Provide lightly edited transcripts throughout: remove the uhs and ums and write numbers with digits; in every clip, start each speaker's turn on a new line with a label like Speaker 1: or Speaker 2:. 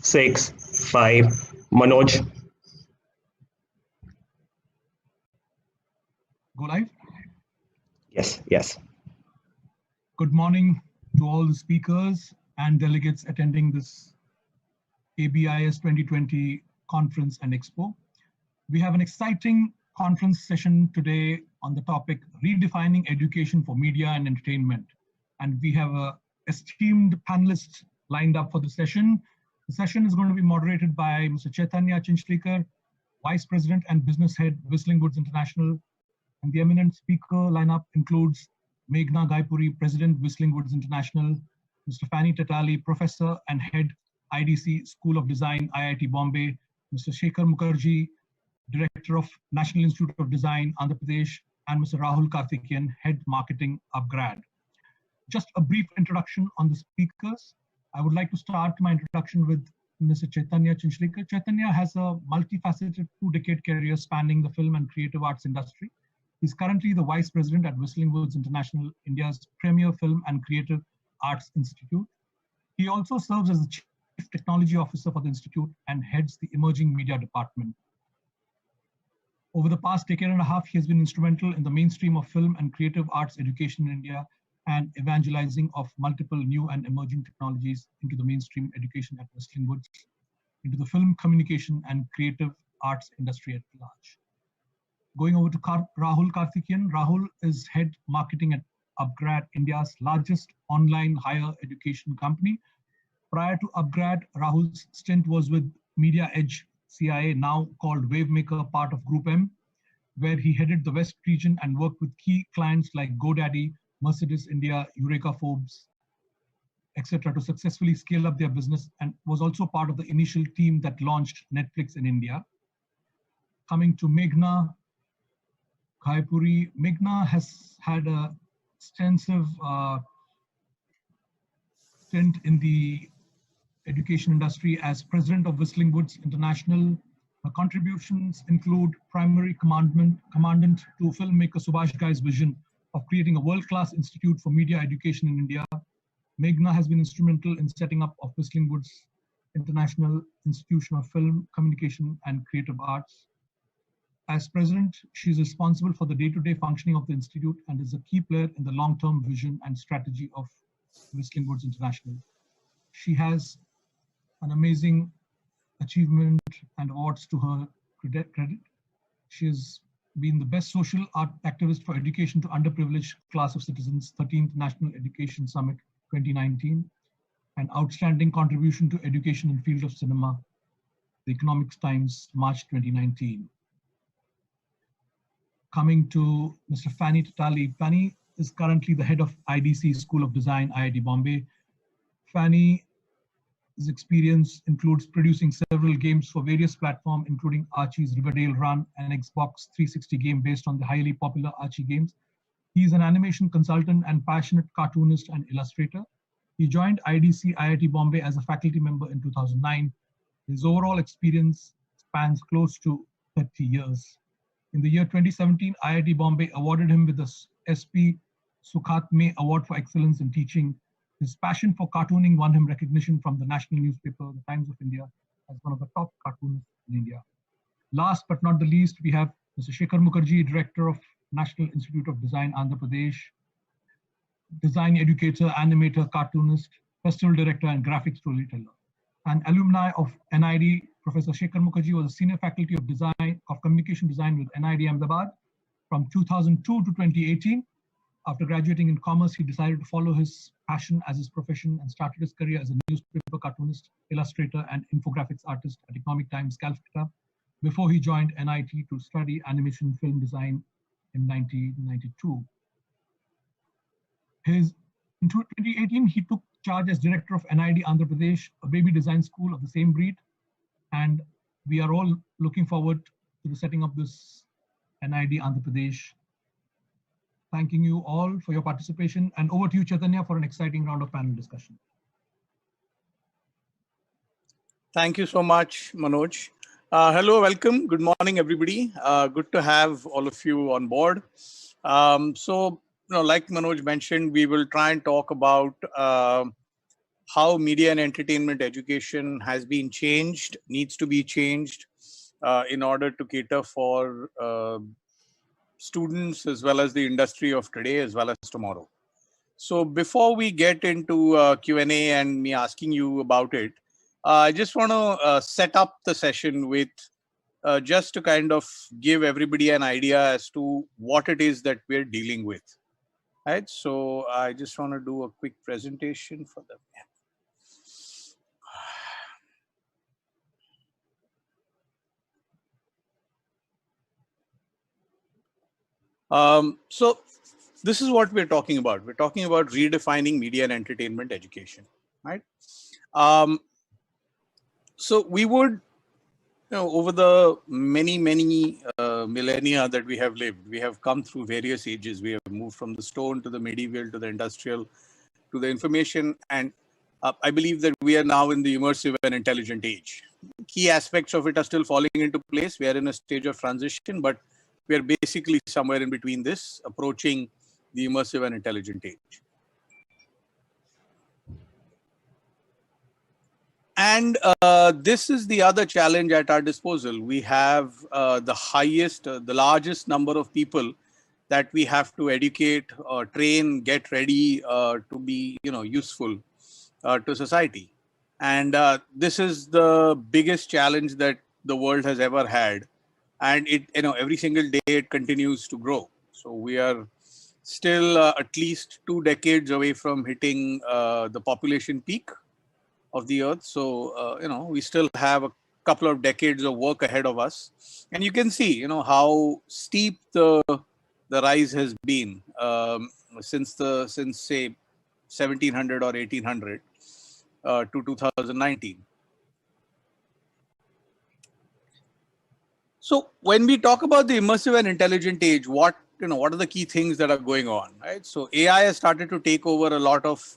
Speaker 1: 6, 5. Manoj.
Speaker 2: Go live?
Speaker 1: Yes, yes.
Speaker 2: Good morning to all the speakers and delegates attending this ABIS 2020 conference and expo. We have an exciting conference session today on the topic redefining education for media and entertainment. And we have esteemed panelists lined up for the session. The session is going to be moderated by Mr. Chaitanya Chinchlikar, Vice President and Business Head, Whistling Woods International. And the eminent speaker lineup includes Meghna Gaipuri, President, Whistling Woods International, Mr. Fanny Tatali, Professor and Head, IDC School of Design, IIT Bombay, Mr. Shekhar Mukherjee, Director of National Institute of Design, Andhra Pradesh, and Mr. Rahul Karthikeyan, Head Marketing, UpGrad. Just a brief introduction on the speakers. I would like to start my introduction with Mr. Chaitanya Chinchlikar. Chaitanya has a multifaceted 2-decade career spanning the film and creative arts industry. He's currently the Vice President at Whistling Woods International, India's premier film and creative arts institute. He also serves as the Chief Technology Officer for the institute and heads the emerging media department. Over the past decade and a half, he has been instrumental in the mainstream of film and creative arts education in India and evangelizing of multiple new and emerging technologies into the mainstream education at Whistling Woods, into the film, communication, and creative arts industry at large. Going over to Rahul Karthikeyan. Rahul is Head Marketing at UpGrad, India's largest online higher education company. Prior to UpGrad, Rahul's stint was with Media Edge CIA, now called Wavemaker, part of Group M, where he headed the West region and worked with key clients like GoDaddy, Mercedes India, Eureka Forbes, etc., to successfully scale up their business, and was also part of the initial team that launched Netflix in India. Coming to Meghna Gaipuri. Meghna has had a extensive stint in the education industry as President of Whistling Woods International. Her contributions include primary commandant to filmmaker Subhash Ghai's vision of creating a world-class institute for media education in India. Meghna has been instrumental in setting up of Whistling Woods International Institution of Film, Communication, and Creative Arts. As president, she is responsible for the day-to-day functioning of the institute and is a key player in the long-term vision and strategy of Whistling Woods International. She has an amazing achievement and awards to her credit. She has been the best social art activist for education to underprivileged class of citizens, 13th National Education Summit 2019, and outstanding contribution to education in field of cinema, the Economics Times, March 2019. Coming to Mr. Fanny Tatali. Fanny is currently the head of IDC School of Design, IIT Bombay. Fanny's experience includes producing several games for various platforms, including Archie's Riverdale Run, an Xbox 360 game based on the highly popular Archie games. He is an animation consultant and passionate cartoonist and illustrator. He joined IDC IIT Bombay as a faculty member in 2009. His overall experience spans close to 30 years. In the year 2017, IIT Bombay awarded him with the SP Sukhatme Award for Excellence in Teaching. His passion for cartooning won him recognition from the national newspaper, The Times of India, as one of the top cartoonists in India. Last but not the least, we have Mr. Shekhar Mukherjee, Director of National Institute of Design, Andhra Pradesh, design educator, animator, cartoonist, festival director, and graphic storyteller. An alumni of NID, Professor Shekhar Mukherjee was a senior faculty of communication design with NID Ahmedabad from 2002 to 2018. After graduating in commerce, he decided to follow his passion as his profession and started his career as a newspaper cartoonist, illustrator, and infographics artist at Economic Times, Calcutta, before he joined NIT to study animation film design in 1992. In 2018, he took charge as director of NID Andhra Pradesh, a baby design school of the same breed. And we are all looking forward to the setting up this NID Andhra Pradesh. Thanking you all for your participation, and over to you, Chaitanya, for an exciting round of panel discussion.
Speaker 3: Thank you so much, Manoj. Hello, welcome. Good morning, everybody. Good to have all of you on board. Like Manoj mentioned, we will try and talk about how media and entertainment education has been changed, needs to be changed in order to cater for students as well as the industry of today as well as tomorrow. So before we get into Q&A and me asking you about it, I just want to set up the session with just to kind of give everybody an idea as to what it is that we're dealing with. Right. So I just want to do a quick presentation for them. So this is what we're talking about. We're talking about redefining media and entertainment education, right? So we would, over the many millennia that we have lived, we have come through various ages. We have moved from the stone to the medieval to the industrial to the information, and I believe that we are now in the immersive and intelligent age. Key aspects of it are still falling into place. We are in a stage of transition, but we are basically somewhere in between this, approaching the immersive and intelligent age. And this is the other challenge at our disposal. We have the largest number of people that we have to educate, train, get ready to be, useful to society. And this is the biggest challenge that the world has ever had. And it, every single day it continues to grow. So we are still at least 2 decades away from hitting the population peak of the earth. So, we still have a couple of decades of work ahead of us. And you can see, how steep the rise has been since say 1700 or 1800 to 2019. So when we talk about the immersive and intelligent age, what are the key things that are going on, right? So AI has started to take over a lot of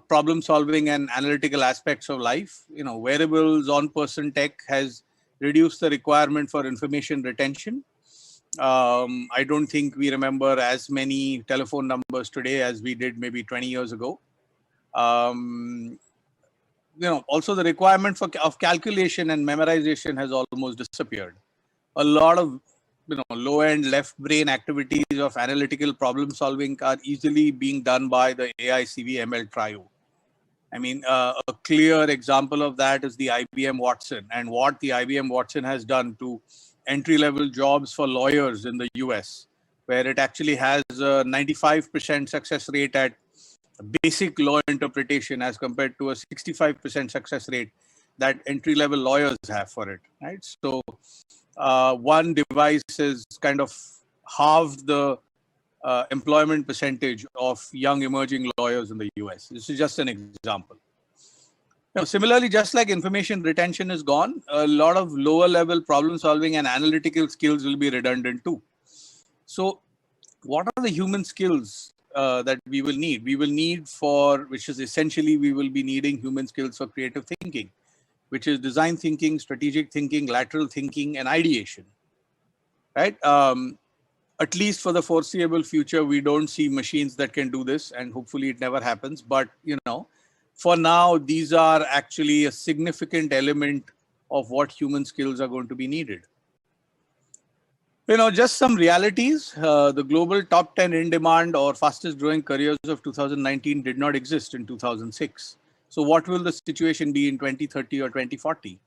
Speaker 3: problem solving and analytical aspects of life. Wearables, on-person tech has reduced the requirement for information retention. I don't think we remember as many telephone numbers today as we did maybe 20 years ago. Also the requirement of calculation and memorization has almost disappeared. A lot of low-end left brain activities of analytical problem solving are easily being done by the AI CV/ML trio. I mean, a clear example of that is the IBM Watson, and what the IBM Watson has done to entry-level jobs for lawyers in the US, where it actually has a 95% success rate at basic law interpretation as compared to a 65% success rate that entry-level lawyers have for it, right? So one device has kind of halved the employment percentage of young emerging lawyers in the US. This is just an example. Similarly, just like information retention is gone, a lot of lower level problem solving and analytical skills will be redundant too. So what are the human skills that we will need? We will need which is essentially, we will be needing human skills for creative thinking, which is design thinking, strategic thinking, lateral thinking, and ideation, right? At least for the foreseeable future, we don't see machines that can do this, and hopefully it never happens. But, for now, these are actually a significant element of what human skills are going to be needed. Just some realities. The global top 10 in demand or fastest growing careers of 2019 did not exist in 2006. So what will the situation be in 2030 or 2040?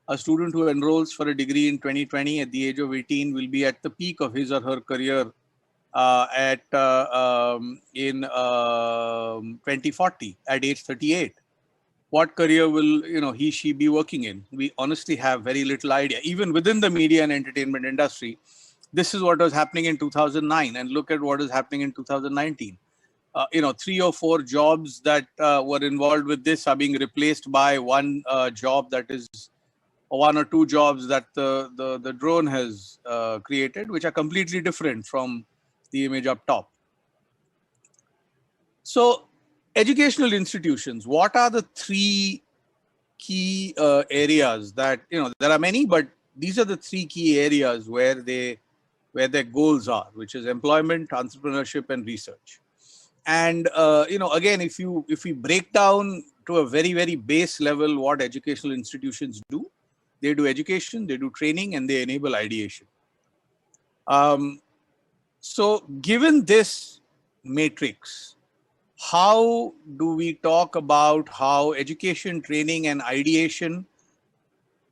Speaker 3: A student who enrolls for a degree in 2020 at the age of 18 will be at the peak of his or her career in 2040 at age 38. What career will she be working in? We honestly have very little idea. Even within the media and entertainment industry, this is what was happening in 2009, and look at what is happening in 2019. 3 or 4 jobs that were involved with this are being replaced by one job that is 1 or 2 jobs that the drone has created, which are completely different from the image up top. So educational institutions, what are the 3 key areas that, there are many, but these are the 3 key areas where their goals are, which is employment, entrepreneurship, and research. And, again, if we break down to a very, very base level what educational institutions do. They do education, they do training, and they enable ideation. So given this matrix, how do we talk about how education, training, and ideation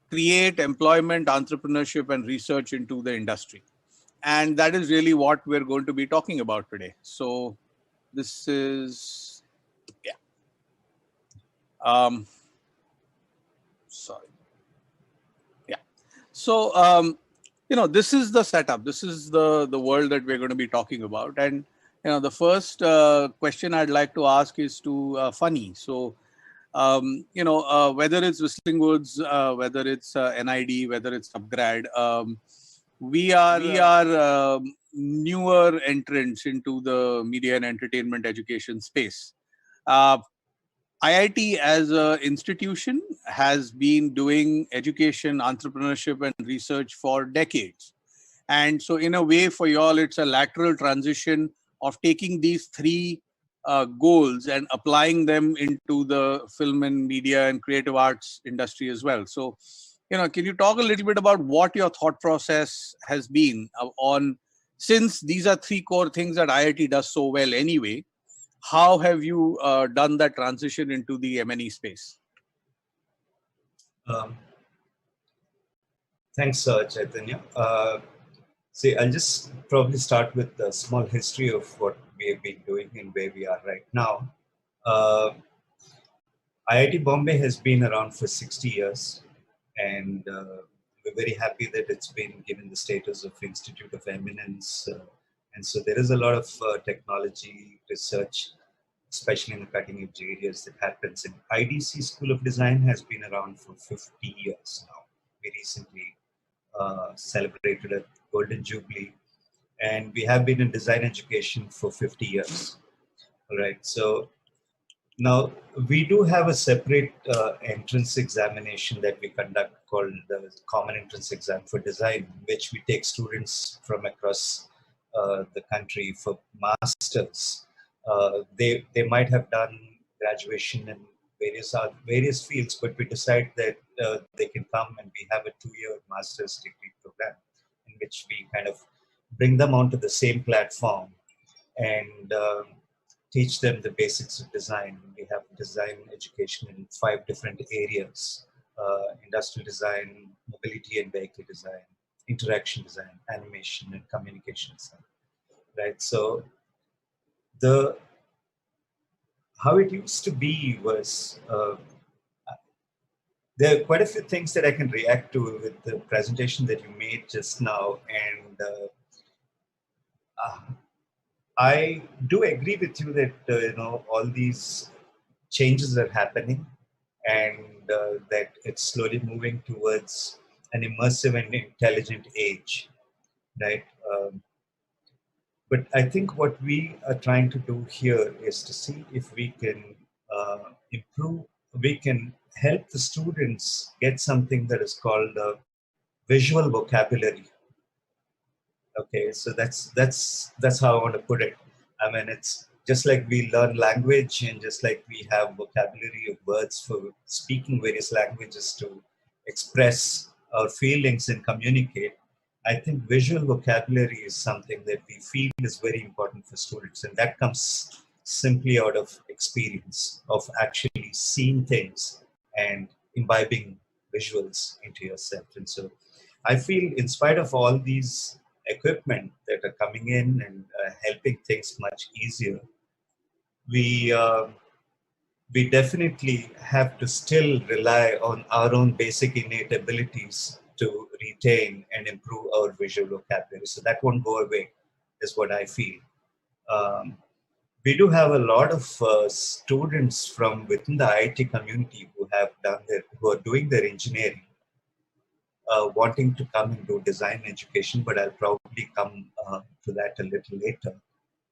Speaker 3: create employment, entrepreneurship, and research into the industry? And that is really what we're going to be talking about today. So this is, yeah. Sorry. Yeah. So, this is the setup. This is the world that we're going to be talking about. And, the first question I'd like to ask is to Funny. So, whether it's Whistling Woods, whether it's NID, whether it's Upgrad, we are newer entrants into the media and entertainment education space. IIT as an institution has been doing education, entrepreneurship, and research for decades. And so in a way for y'all, it's a lateral transition of taking these three goals and applying them into the film and media and creative arts industry as well. So, can you talk a little bit about what your thought process has been on, since these are three core things that IIT does so well anyway, how have you done that transition into the M&E space?
Speaker 4: Thanks, Chaitanya. See, I'll just probably start with a small history of what we have been doing and where we are right now. IIT Bombay has been around for 60 years, and we're very happy that it's been given the status of Institute of Eminence. And so there is a lot of technology research, especially in the cutting edge areas, that happens. And IDC School of Design has been around for 50 years now. We recently celebrated a Golden Jubilee, and we have been in design education for 50 years. All right. So now we do have a separate entrance examination that we conduct called the Common Entrance Exam for Design, which we take students from across the country for masters. They might have done graduation in various fields, but we decide that they can come and we have a 2-year master's degree program in which we kind of bring them onto the same platform and teach them the basics of design. We have design education in 5 different areas: industrial design, mobility and vehicle design, interaction design, animation, and communication design. Right. So how it used to be was, there are quite a few things that I can react to with the presentation that you made just now. And I do agree with you that, all these changes are happening, and that it's slowly moving towards an immersive and intelligent age, right? But I think what we are trying to do here is to see if we can improve, we can help the students get something that is called a visual vocabulary. Okay, so that's how I want to put it. I mean, it's just like we learn language, and just like we have vocabulary of words for speaking various languages to express our feelings and communicate. I think visual vocabulary is something that we feel is very important for students, and that comes simply out of experience of actually seeing things and imbibing visuals into yourself. And so I feel, in spite of all these equipment that are coming in and helping things much easier, we definitely have to still rely on our own basic innate abilities to retain and improve our visual vocabulary. So that won't go away, is what I feel. We do have a lot of students from within the IIT community who are doing their engineering, wanting to come and do design education, but I'll probably come to that a little later.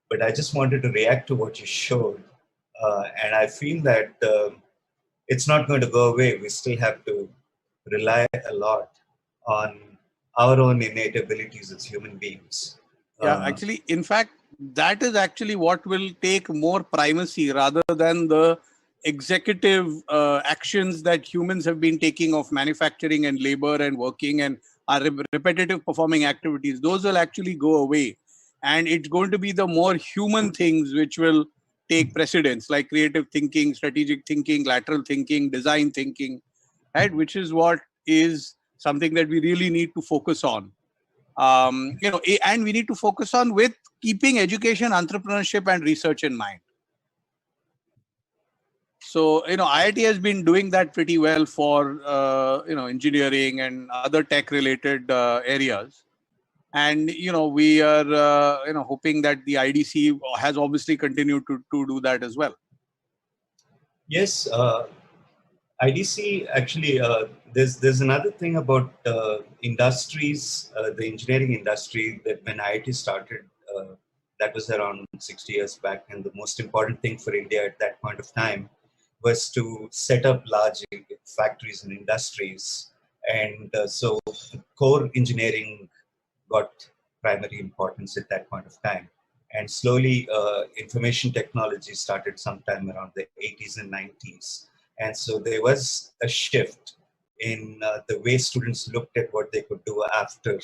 Speaker 4: But I just wanted to react to what you showed, and I feel that it's not going to go away. We still have to rely a lot on our own innate abilities as human beings.
Speaker 3: Yeah, actually, in fact, that is actually what will take more primacy rather than the executive actions that humans have been taking of manufacturing and labor and working and are repetitive performing activities, those will actually go away. And it's going to be the more human things which will take precedence, like creative thinking, strategic thinking, lateral thinking, design thinking, right? Which is what is something that we really need to focus on. And we need to focus on with keeping education, entrepreneurship, and research in mind. So, IIT has been doing that pretty well for, engineering and other tech-related areas. And, we are, hoping that the IDC has obviously continued to do that as well.
Speaker 4: Yes, IDC actually, there's another thing about industries, the engineering industry, that when IIT started, that was around 60 years back. And the most important thing for India at that point of time was to set up large factories and industries. And so core engineering got primary importance at that point of time. And slowly information technology started sometime around the 80s and 90s. And so there was a shift in the way students looked at what they could do after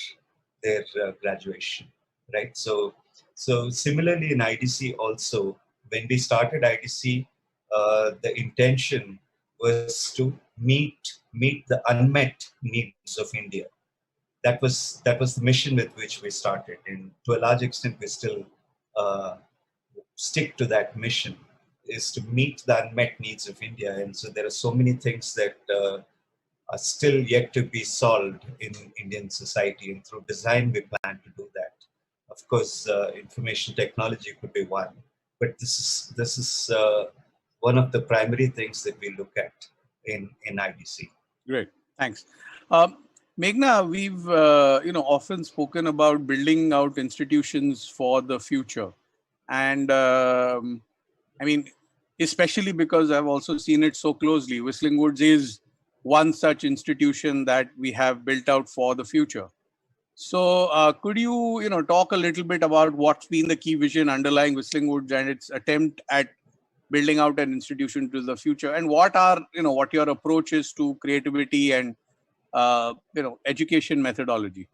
Speaker 4: their graduation, right? So similarly in IDC also, when we started IDC, the intention was to meet the unmet needs of India. That was the mission with which we started, and to a large extent we still stick to that mission, is to meet the unmet needs of India. And so there are so many things that are still yet to be solved in Indian society, and through design we plan to do that. Of course, information technology could be one, but this is one of the primary things that we look at in IDC.
Speaker 3: Great, thanks. Meghna, we've often spoken about building out institutions for the future, and especially because I've also seen it so closely. Whistling Woods is one such institution that we have built out for the future. So could you talk a little bit about what's been the key vision underlying Whistling Woods and its attempt at building out an institution to the future, and what your approach is to creativity and education methodology?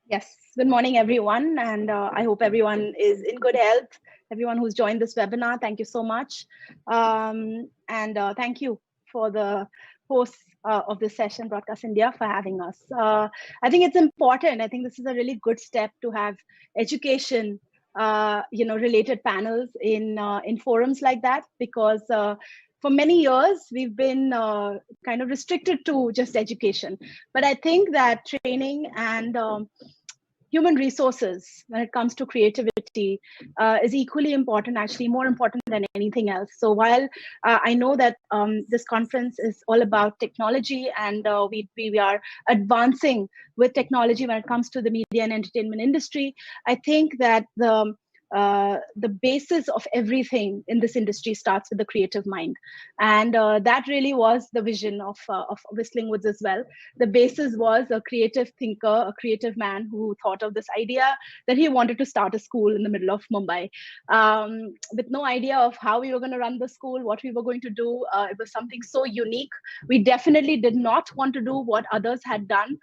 Speaker 5: Yes. Good morning, everyone. And I hope everyone is in good health. Everyone who's joined this webinar, thank you so much. And thank you for the hosts of this session, Broadcast India, for having us. I think it's important. I think this is a really good step to have education related panels in forums like that, because for many years, we've been kind of restricted to just education. But I think that training and human resources when it comes to creativity is equally important, actually more important than anything else. So while I know that this conference is all about technology, and we are advancing with technology when it comes to the media and entertainment industry, I think that the basis of everything in this industry starts with the creative mind. And that really was the vision of Whistling Woods as well. The basis was a creative thinker, a creative man who thought of this idea that he wanted to start a school in the middle of Mumbai, with no idea of how we were going to run the school, what we were going to do. It was something so unique. We definitely did not want to do what others had done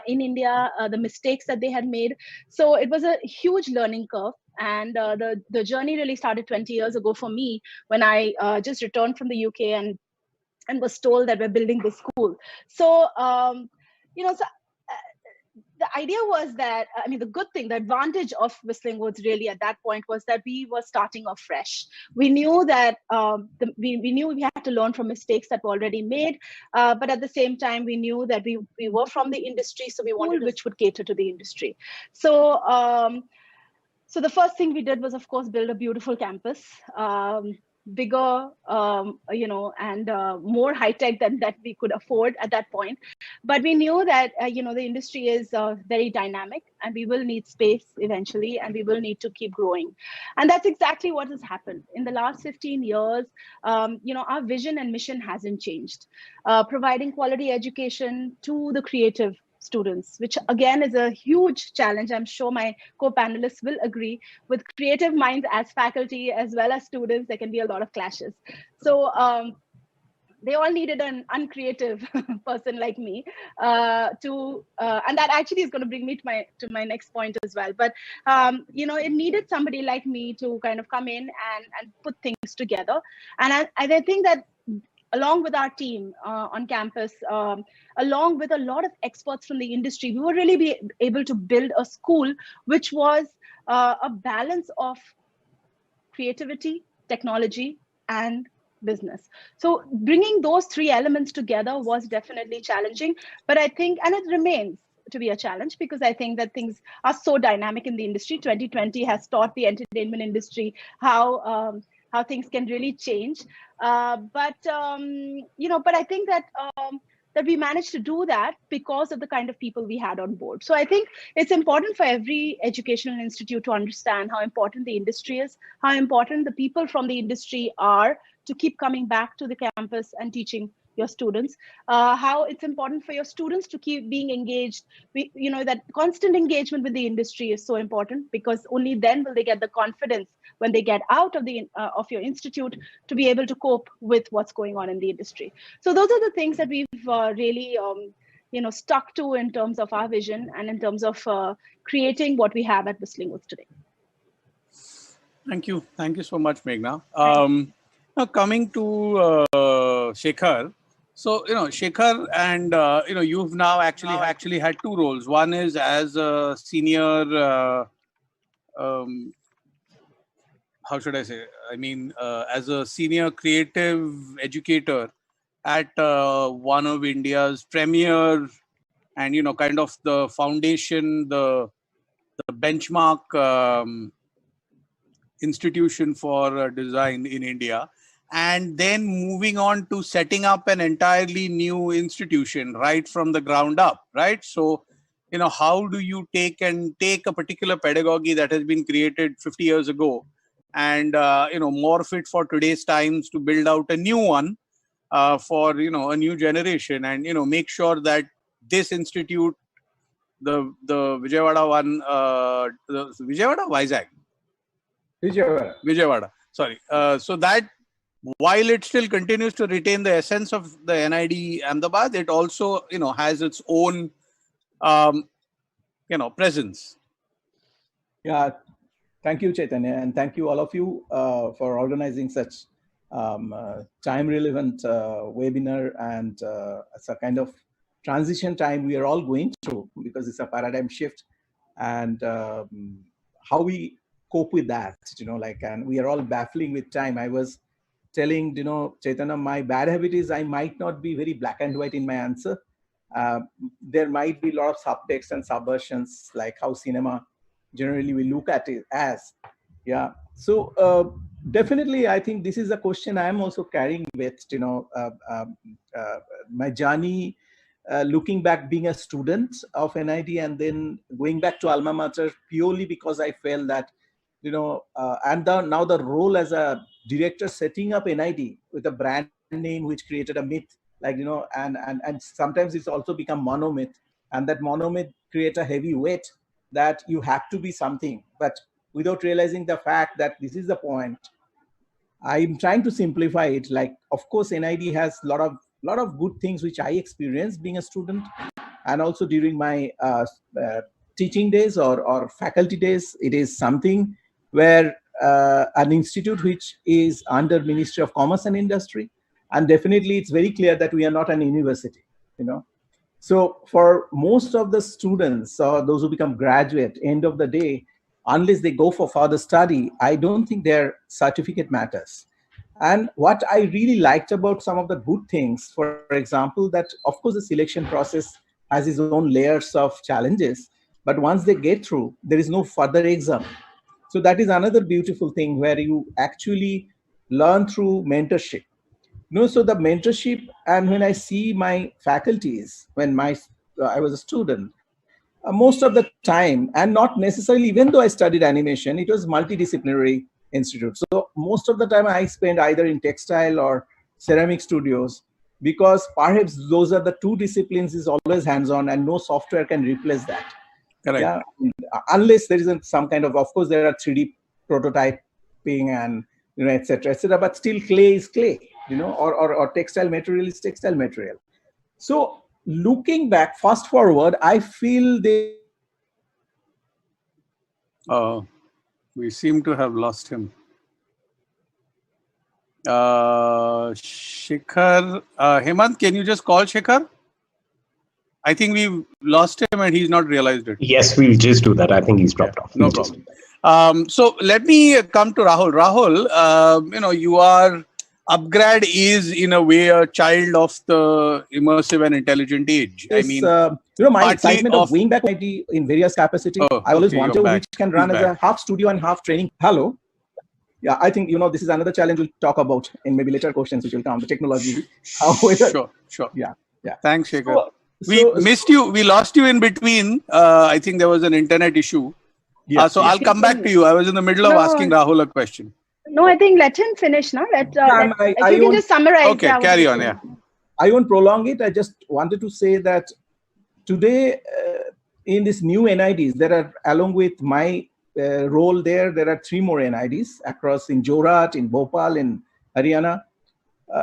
Speaker 5: in India, the mistakes that they had made. So it was a huge learning curve. And the journey really started 20 years ago for me, when I just returned from the UK and was told that we're building this school. So, the idea was that, the good thing, the advantage of Whistling Woods really at that point was that we were starting off fresh. We knew that we knew we had to learn from mistakes that were already made, but at the same time, we knew that we were from the industry, so we wanted which would cater to the industry. So the first thing we did was, of course, build a beautiful campus, bigger, and more high-tech than that we could afford at that point. But we knew that, the industry is very dynamic, and we will need space eventually, and we will need to keep growing. And that's exactly what has happened. In the last 15 years, our vision and mission hasn't changed. Providing quality education to the creative students, which again is a huge challenge. I'm sure my co-panelists will agree. With creative minds as faculty as well as students, there can be a lot of clashes. So they all needed an uncreative person like me and that actually is going to bring me to my next point as well. But it needed somebody like me to kind of come in and put things together. And I think that along with our team on campus, along with a lot of experts from the industry, we were really be able to build a school which was a balance of creativity, technology, and business. So bringing those three elements together was definitely challenging, but I think, and it remains to be a challenge, because I think that things are so dynamic in the industry. 2020 has taught the entertainment industry how things can really change. But I think that that we managed to do that because of the kind of people we had on board. So I think it's important for every educational institute to understand how important the industry is, how important the people from the industry are to keep coming back to the campus and teaching your students, how it's important for your students to keep being engaged. That constant engagement with the industry is so important, because only then will they get the confidence when they get out of the of your institute to be able to cope with what's going on in the industry. So those are the things that we've really stuck to in terms of our vision and in terms of creating what we have at Whistling Woods today.
Speaker 3: Thank you so much, Meghna. Now coming to Shekhar. So Shekhar, and you've now actually had two roles. One is as a senior how should I say? I mean, as a senior creative educator at one of India's premier and kind of the foundation, the benchmark institution for design in India, and then moving on to setting up an entirely new institution right from the ground up, right? So, how do you take a particular pedagogy that has been created 50 years ago and morph it for today's times to build out a new one for a new generation, and make sure that this institute, the Vijayawada one, the Vijayawada, sorry. So that while it still continues to retain the essence of the NID Ahmedabad, it also has its own presence.
Speaker 6: Yeah, thank you, Chaitanya, and thank you all of you for organizing such time-relevant webinar, and it's a kind of transition time we are all going through, because it's a paradigm shift, and how we cope with that, and we are all baffling with time. I was telling, Chaitanya, my bad habit is I might not be very black and white in my answer. There might be a lot of subtext and subversions, like how cinema generally we look at it as. Yeah. So definitely, I think this is a question I am also carrying with, my journey, looking back, being a student of NID and then going back to alma mater purely because I felt that, and now the role as a director setting up NID with a brand name which created a myth, and sometimes it's also become monomyth, and that monomyth create a heavy weight that you have to be something, but without realizing the fact that this is the point. I'm trying to simplify it. Like, of course, NID has a lot of good things which I experienced being a student, and also during my teaching days or faculty days. It is something where an institute which is under Ministry of Commerce and Industry, and definitely it's very clear that we are not an university, So for most of the students or those who become graduate, end of the day, unless they go for further study, I don't think their certificate matters. And what I really liked about some of the good things, for example, that of course the selection process has its own layers of challenges, but once they get through, there is no further exam. So that is another beautiful thing where you actually learn through mentorship. So the mentorship, and when I see my faculties, when I was a student, most of the time, and not necessarily, even though I studied animation, it was multidisciplinary institute. So most of the time I spent either in textile or ceramic studios, because perhaps those are the two disciplines is always hands-on, and no software can replace that.
Speaker 3: Correct.
Speaker 6: Yeah, unless there isn't some kind of course, there are 3D prototyping and etc. etc. But still, clay is clay, or textile material is textile material. So looking back, fast forward, I feel they.
Speaker 3: We seem to have lost him. Shikhar, Hemant, can you just call Shikhar? I think we've lost him and he's not realized it.
Speaker 1: Yes, we'll just do that. I think he's dropped off.
Speaker 3: No
Speaker 1: We'll
Speaker 3: problem. So let me come to Rahul. Rahul, you are, Upgrad is in a way a child of the immersive and intelligent age.
Speaker 6: Yes,
Speaker 3: I mean,
Speaker 6: my excitement of going back in various capacity. I always wanted which can run as a half studio and half training. Hello. Yeah, I think, this is another challenge we'll talk about in maybe later questions which will come, the technology.
Speaker 3: Sure.
Speaker 6: Yeah.
Speaker 3: Thanks, Shekhar. We missed you. We lost you in between. I think there was an internet issue.
Speaker 6: Yes,
Speaker 3: I'll come back to you. I was in the middle of asking Rahul a question.
Speaker 5: No, I think let him finish now. If you can just summarize.
Speaker 3: Okay, carry on. Yeah.
Speaker 6: I won't prolong it. I just wanted to say that today in this new NIDs, there are, along with my role there are 3 more NIDs across in Jorat, in Bhopal, in Haryana.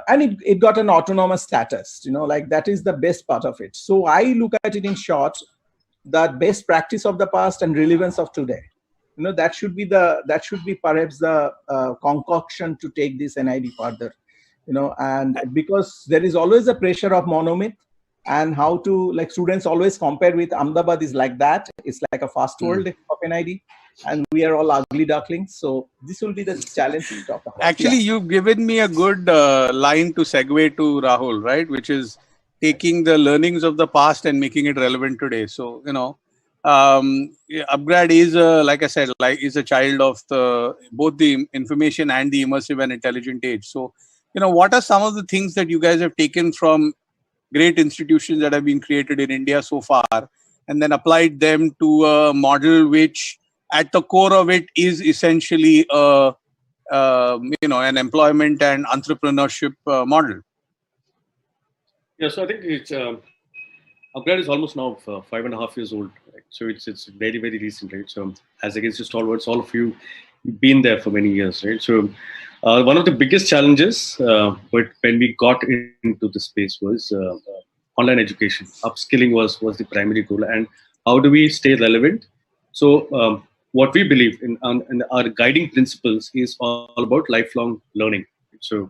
Speaker 6: And it got an autonomous status, like that is the best part of it. So I look at it in short, that best practice of the past and relevance of today. That should be perhaps the concoction to take this NID further. And because there is always a pressure of monomyth, and how to, like, students always compare with Ahmedabad is like that. It's like a fast world of NID, and we are all ugly ducklings. So this will be the challenge to talk about.
Speaker 3: Actually, you've given me a good line to segue to Rahul, right? Which is taking the learnings of the past and making it relevant today. So, Upgrad is, like I said, is a child of both the information and the immersive and intelligent age. So, what are some of the things that you guys have taken from great institutions that have been created in India so far, and then applied them to a model which, at the core of it, is essentially an employment and entrepreneurship model?
Speaker 7: Yeah, so I think it's Upgrad is almost now 5.5 years old, right? So it's very, very recent, right? So as against the stalwarts, all of you been there for many years, right? So one of the biggest challenges, but when we got into the space, was online education. Upskilling was the primary goal, and how do we stay relevant? So what we believe in our guiding principles is all about lifelong learning. So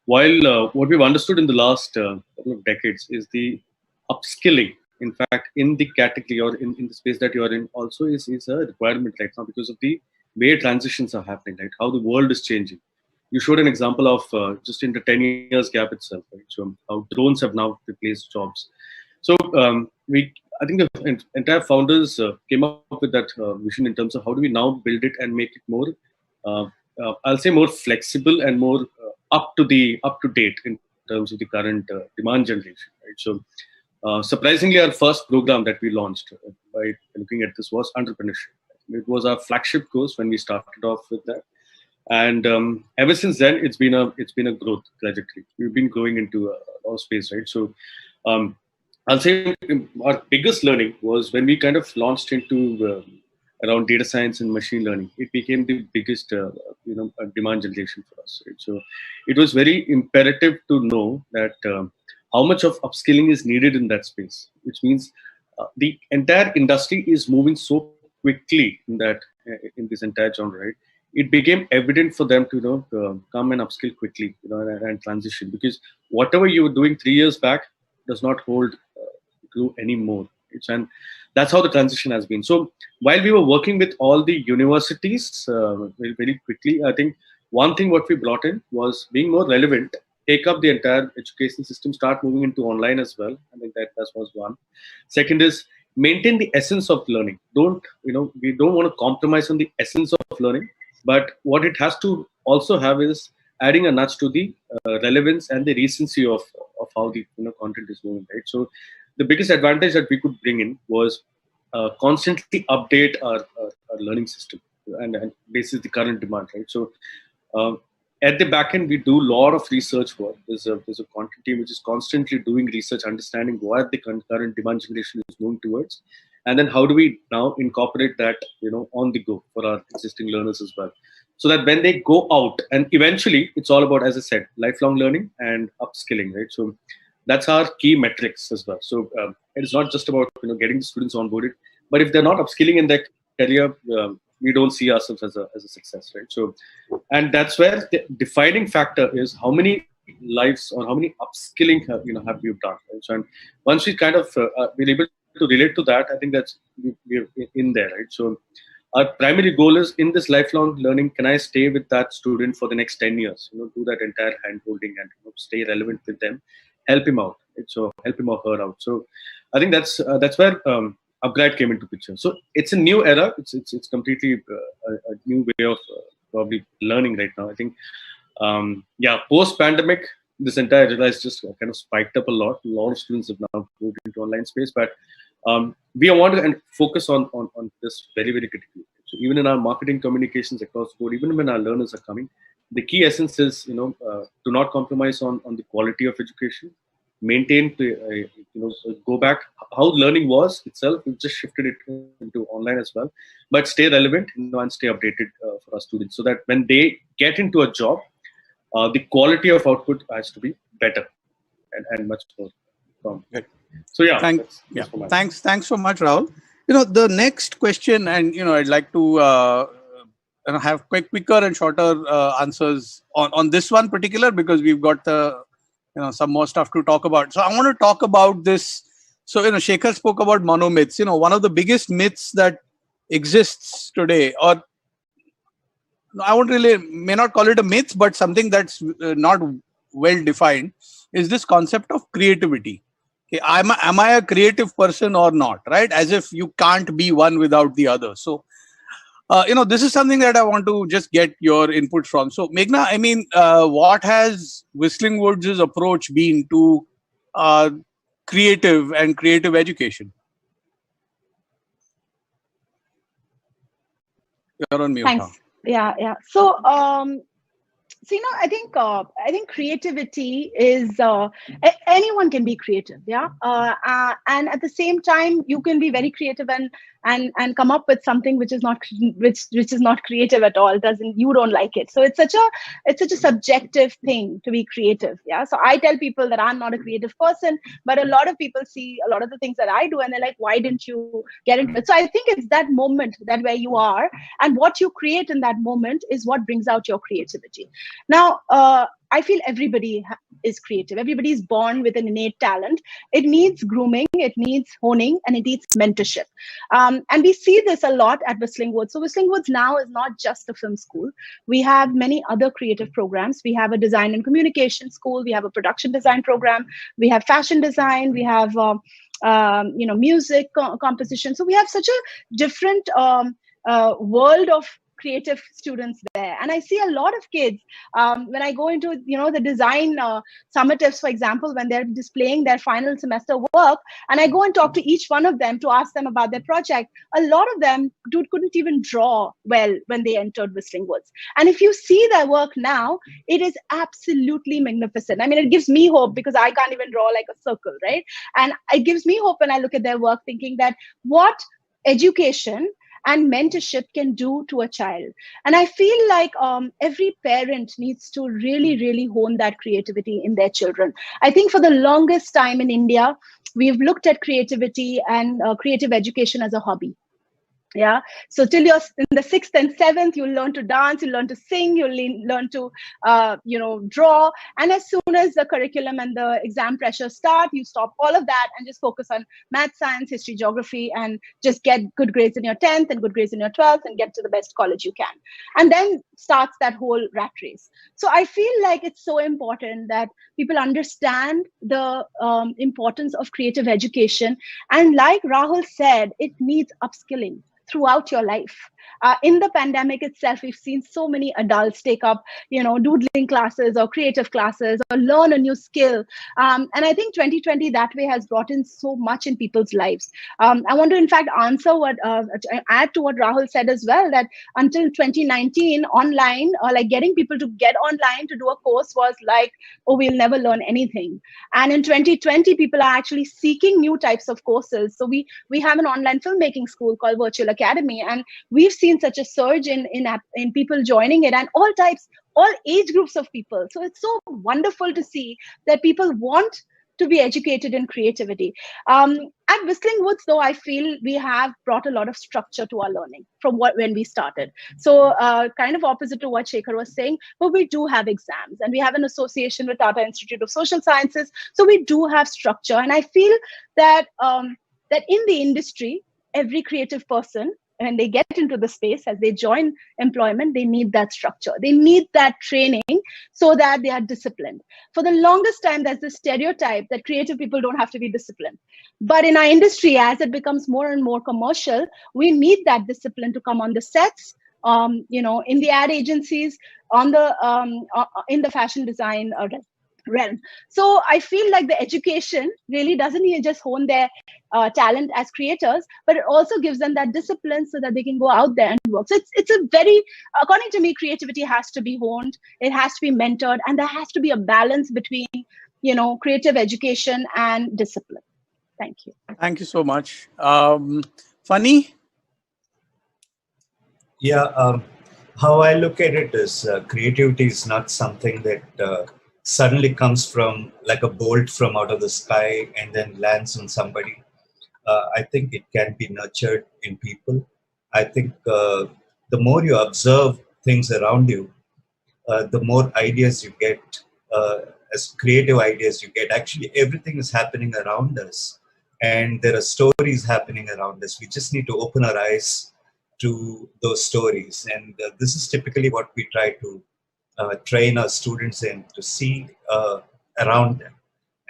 Speaker 7: while what we've understood in the last couple of decades is the upskilling, in fact, in the category or in the space that you're in also is a requirement right now because of the way transitions are happening, right? How the world is changing. You showed an example of just in the 10 years gap itself, right? So how drones have now replaced jobs. So I think the entire founders came up with that vision in terms of how do we now build it and make it more, I'll say, more flexible and more up to date in terms of the current demand generation, right? So surprisingly, our first program that we launched by looking at this was entrepreneurship. It was our flagship course when we started off with that. And ever since then, it's been a growth trajectory. We've been growing into our space, right? So I'll say our biggest learning was when we kind of launched into around data science and machine learning. It became the biggest demand generation for us, right? So it was very imperative to know that how much of upskilling is needed in that space, which means the entire industry is moving so quickly in this entire genre, right? It became evident for them to come and upskill quickly, and transition, because whatever you were doing 3 years back does not hold true anymore. And that's how the transition has been. So while we were working with all the universities very, very quickly, I think one thing what we brought in was being more relevant, take up the entire education system, start moving into online as well. I think that was one. Second is maintain the essence of learning. We don't want to compromise on the essence of learning. But what it has to also have is adding a nudge to the relevance and the recency of how the content is moving, right? So the biggest advantage that we could bring in was constantly update our learning system and basis the current demand, right? So At the back end, we do a lot of research work. There's a content team which is constantly doing research, understanding what the current demand generation is moving towards, and then how do we now incorporate that, on the go for our existing learners as well, so that when they go out, and eventually it's all about, as I said, lifelong learning and upskilling, right? So that's our key metrics as well. So it's not just about getting the students onboarded, but if they're not upskilling in their career, we don't see ourselves as a success, right? So, and that's where the defining factor is how many lives or how many upskilling have we done, right? So, and once we kind of we're able to relate to that, I think that's we're in there, right? So our primary goal is, in this lifelong learning, can I stay with that student for the next 10 years, do that entire hand holding and stay relevant with them, help him out, right? So help him or her out. So I think that's where Upgrade came into picture. So it's a new era. It's completely a new way of probably learning right now. I think, post pandemic, this entire realize just kind of spiked up a lot. A lot of students have now moved into online space, but we want to focus on this very, very critically. So even in our marketing communications across the board, even when our learners are coming, the key essence is, to not compromise on the quality of education, maintain, go back how learning was itself. We've just shifted it into online as well, but stay relevant, and stay updated for our students, so that when they get into a job, the quality of output has to be better and much more. So yeah,
Speaker 3: thanks so much, Rahul. The next question, and I'd like to have quicker and shorter answers on this one particular, because we've got some more stuff to talk about. So I want to talk about this. So Shekhar spoke about monomyths. One of the biggest myths that exists today, or I may not call it a myth, but something that's not well defined, is this concept of creativity. Okay, am I a creative person or not, right? As if you can't be one without the other. So, this is something that I want to just get your input from. So, Meghna, what has Whistling Woods' approach been to creative education? You're on mute.
Speaker 5: Thanks. Yeah. So, I think creativity is anyone can be creative, and at the same time you can be very creative and come up with something which is not creative at all. You don't like it. So it's such a subjective thing to be creative. So I tell people that I'm not a creative person, but a lot of people see a lot of the things that I do and they're like, why didn't you get into it? So I think it's that moment, that where you are and what you create in that moment is what brings out your creativity. Now, I feel everybody is creative. Everybody is born with an innate talent. It needs grooming, it needs honing, and it needs mentorship. And we see this a lot at Whistling Woods. So Whistling Woods now is not just a film school. We have many other creative programs. We have a design and communication school. We have a production design program. We have fashion design. We have music composition. So we have such a different world of creative students there. And I see a lot of kids when I go into the design summatives, for example, when they're displaying their final semester work, and I go and talk to each one of them to ask them about their project. A lot of them couldn't even draw well when they entered Whistling Woods. And if you see their work now, it is absolutely magnificent. It gives me hope, because I can't even draw like a circle, right? And it gives me hope when I look at their work, thinking that what education and mentorship can do to a child. And I feel like every parent needs to really, really hone that creativity in their children. I think for the longest time in India, we've looked at creativity and creative education as a hobby. So till you're in the 6th and 7th, you'll learn to dance, you'll learn to sing, you'll learn to draw. And as soon as the curriculum and the exam pressure start, you stop all of that and just focus on math, science, history, geography, and just get good grades in your 10th and good grades in your 12th and get to the best college you can. And then starts that whole rat race. So I feel like it's so important that people understand the importance of creative education. And like Rahul said, it needs upskilling. throughout your life. In the pandemic itself, we've seen so many adults take up, doodling classes or creative classes or learn a new skill. And I think 2020 that way has brought in so much in people's lives. I want to, in fact, add to what Rahul said as well, that until 2019, online, like getting people to get online to do a course was like, oh, we'll never learn anything. And in 2020, people are actually seeking new types of courses. So we have an online filmmaking school called Virtual Academy, and we've seen such a surge in people joining it, and all types, all age groups of people. So it's so wonderful to see that people want to be educated in creativity. At Whistling Woods, though, I feel we have brought a lot of structure to our learning from when we started. So kind of opposite to what Shekhar was saying, but we do have exams, and we have an association with Tata Institute of Social Sciences. So we do have structure. And I feel that that in the industry, every creative person, when they get into the space, as they join employment, they need that structure. They need that training so that they are disciplined. For the longest time, there's this stereotype that creative people don't have to be disciplined. But in our industry, as it becomes more and more commercial, we need that discipline to come on the sets, in the ad agencies, in the fashion design realm. So I feel like the education really doesn't even just hone their talent as creators, but it also gives them that discipline so that they can go out there and work. So it's a very, according to me, creativity has to be honed, it has to be mentored, and there has to be a balance between, creative education and discipline. Thank you.
Speaker 3: Thank you so much. Funny?
Speaker 4: Yeah, how I look at it is creativity is not something that suddenly comes from like a bolt from out of the sky and then lands on somebody. I think it can be nurtured in people. I think the more you observe things around you, the more ideas you get, as creative ideas you get. Actually, everything is happening around us, and there are stories happening around us. We just need to open our eyes to those stories. And this is typically what we try to train our students in, to see around them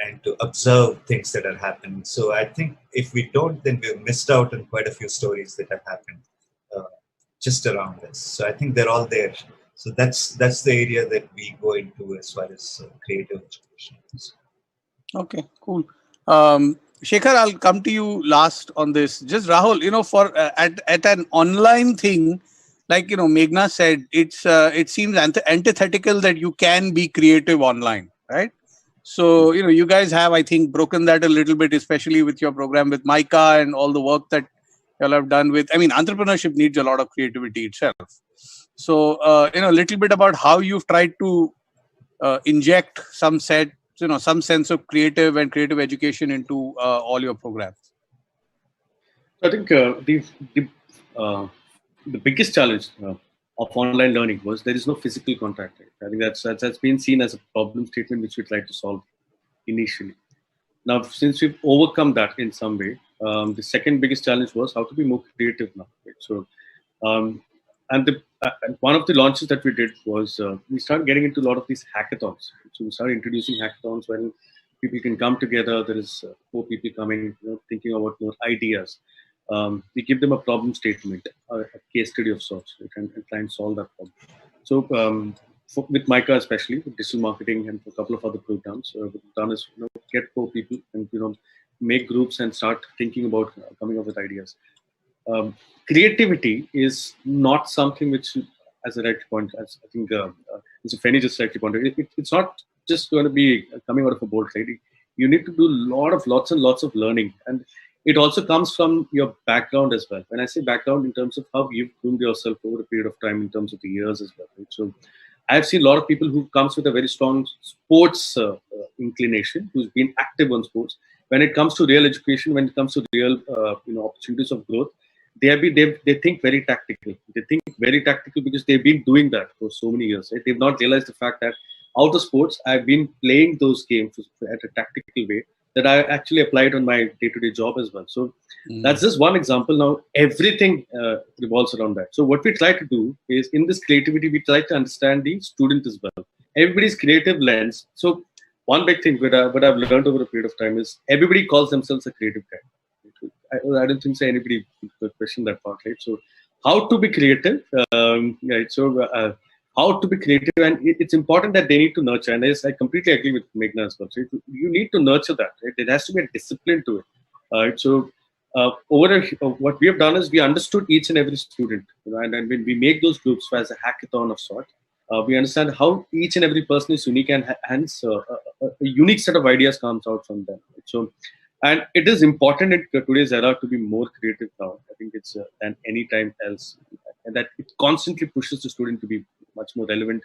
Speaker 4: and to observe things that are happening. So I think if we don't, then we've missed out on quite a few stories that have happened just around us. So I think they're all there. So that's the area that we go into as far as creative education is.
Speaker 3: Okay, cool. Shekhar, I'll come to you last on this. Just Rahul, for at an online thing, like Meghna said, it seems antithetical that you can be creative online, right? So you guys have, I think, broken that a little bit, especially with your program with Micah and all the work that y'all have done with. I mean, entrepreneurship needs a lot of creativity itself. So a little bit about how you've tried to inject some sense of creative and creative education into all your programs.
Speaker 7: I think the biggest challenge of online learning was there is no physical contact. I think that's been seen as a problem statement which we tried to solve initially. Now, since we've overcome that in some way, the second biggest challenge was how to be more creative now. Right? So, and one of the launches that we did was we started getting into a lot of these hackathons. So we started introducing hackathons when people can come together. There is 4 people coming, thinking about more ideas. We give them a problem statement, a case study of sorts, right, and try and solve that problem. So with Micah especially, with digital marketing and a couple of other programs, what we've done is get 4 people and make groups and start thinking about coming up with ideas. Creativity is not something which, as a right point, as I think Mr. Feni just rightly pointed, it's not just going to be coming out of a bolt, right? You need to do lots and lots of learning, and it also comes from your background as well. When I say background, in terms of how you've groomed yourself over a period of time, in terms of the years as well. Right? So I've seen a lot of people who comes with a very strong sports inclination, who's been active on sports. When it comes to real education, when it comes to real opportunities of growth, they think very tactical. They think very tactical because they've been doing that for so many years. Right? They've not realized the fact that out of sports, I've been playing those games at a tactical way that I actually applied on my day-to-day job as well. So that's just one example. Now, everything revolves around that. So what we try to do is, in this creativity, we try to understand the student as well. Everybody's creative lens. So one big thing what I've learned over a period of time is everybody calls themselves a creative guy. I don't think so anybody could question that part, right? So how to be creative, right? So how to be creative, and it's important that they need to nurture. And I completely agree with Meghna as well. So you need to nurture that, right? There has to be a discipline to it. Right? So what we have done is we understood each and every student, and when we make those groups as a hackathon of sort, we understand how each and every person is unique, and hence a unique set of ideas comes out from them. Right? So, and it is important in today's era to be more creative now. I think it's than any time else, and that it constantly pushes the student to be much more relevant